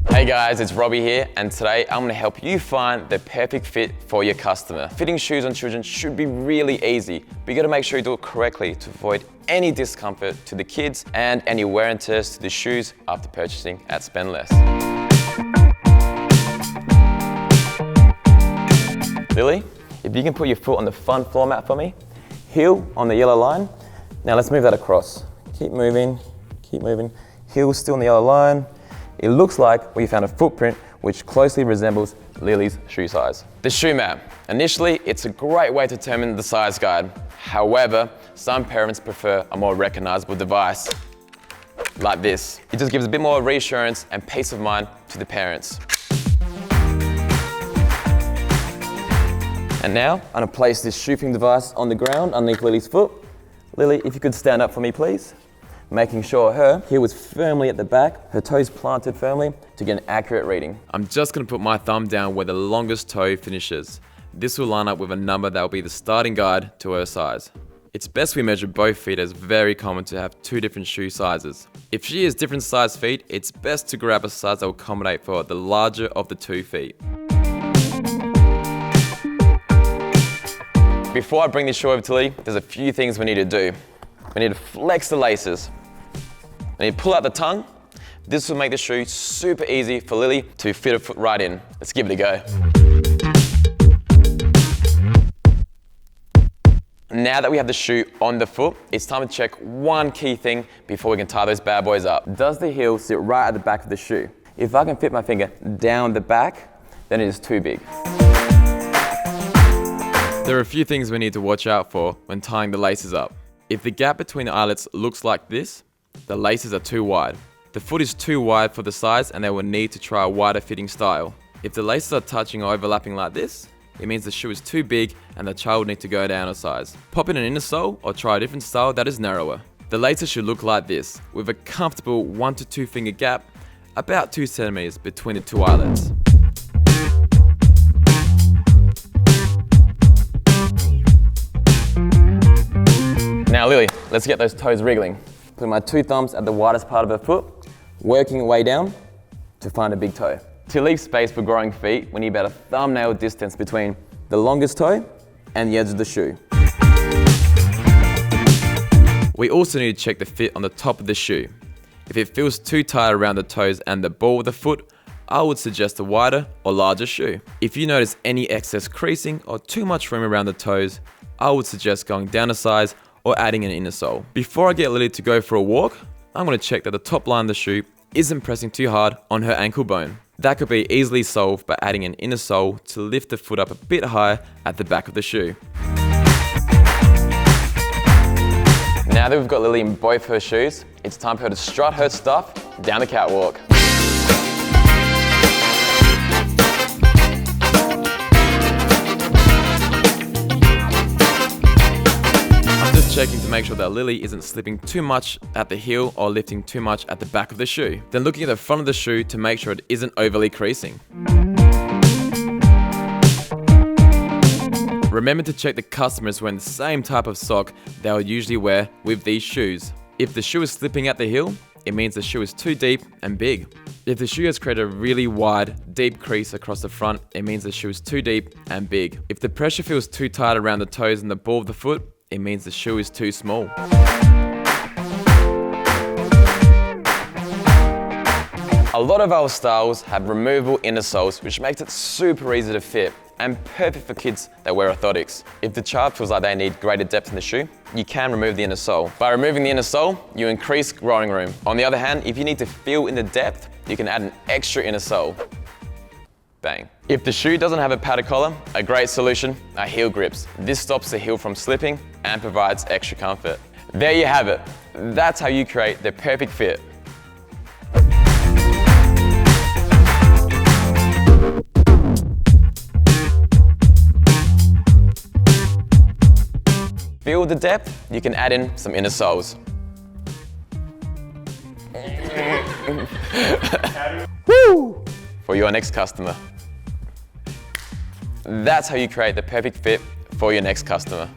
Hey guys, it's Robbie here, and today I'm going to help you find the perfect fit for your customer. Fitting shoes on children should be really easy, but you got to make sure you do it correctly to avoid any discomfort to the kids and any wear and tears to the shoes after purchasing at Spend Less. Lily, if you can put your foot on the front floor mat for me, heel on the yellow line. Now let's move that across. Keep moving, heel still on the yellow line. It looks like we found a footprint which closely resembles Lily's shoe size. The shoe map. Initially, it's a great way to determine the size guide. However, some parents prefer a more recognizable device, like this. It just gives a bit more reassurance and peace of mind to the parents. And now, I'm gonna place this shoe fitting device on the ground underneath Lily's foot. Lily, if you could stand up for me, please. Making sure her heel is firmly at the back, her toes planted firmly to get an accurate reading. I'm just gonna put my thumb down where the longest toe finishes. This will line up with a number that will be the starting guide to her size. It's best we measure both feet, as it's very common to have two different shoe sizes. If she has different size feet, it's best to grab a size that will accommodate for the larger of the 2 feet. Before I bring this shoe over to Lily, there's a few things we need to do. We need to flex the laces. We need to pull out the tongue. This will make the shoe super easy for Lily to fit her foot right in. Let's give it a go. Now that we have the shoe on the foot, it's time to check one key thing before we can tie those bad boys up. Does the heel sit right at the back of the shoe? If I can fit my finger down the back, then it is too big. There are a few things we need to watch out for when tying the laces up. If the gap between the eyelets looks like this, the laces are too wide. The foot is too wide for the size and they will need to try a wider fitting style. If the laces are touching or overlapping like this, it means the shoe is too big and the child will need to go down a size. Pop in an inner sole or try a different style that is narrower. The laces should look like this, with a comfortable 1 to 2 finger gap, about 2 centimeters between the 2 eyelets. Now Lily, let's get those toes wriggling. Put my 2 thumbs at the widest part of her foot, working your way down to find a big toe. To leave space for growing feet, we need about a thumbnail distance between the longest toe and the edge of the shoe. We also need to check the fit on the top of the shoe. If it feels too tight around the toes and the ball of the foot, I would suggest a wider or larger shoe. If you notice any excess creasing or too much room around the toes, I would suggest going down a size or adding an inner sole. Before I get Lily to go for a walk, I'm going to check that the top line of the shoe isn't pressing too hard on her ankle bone. That could be easily solved by adding an inner sole to lift the foot up a bit higher at the back of the shoe. Now that we've got Lily in both her shoes, it's time for her to strut her stuff down the catwalk. Checking to make sure that Lily isn't slipping too much at the heel or lifting too much at the back of the shoe. Then looking at the front of the shoe to make sure it isn't overly creasing. Remember to check the customers wearing the same type of sock they'll usually wear with these shoes. If the shoe is slipping at the heel, it means the shoe is too deep and big. If the shoe has created a really wide, deep crease across the front, it means the shoe is too deep and big. If the pressure feels too tight around the toes and the ball of the foot, it means the shoe is too small. A lot of our styles have removable inner soles, which makes it super easy to fit and perfect for kids that wear orthotics. If the child feels like they need greater depth in the shoe, you can remove the inner sole. By removing the inner sole, you increase growing room. On the other hand, if you need to feel in the depth, you can add an extra inner sole. Bang. If the shoe doesn't have a padded collar, a great solution are heel grips. This stops the heel from slipping and provides extra comfort. There you have it. That's how you create the perfect fit. Feel the depth, you can add in some inner soles. Woo! For your next customer. That's how you create the perfect fit for your next customer.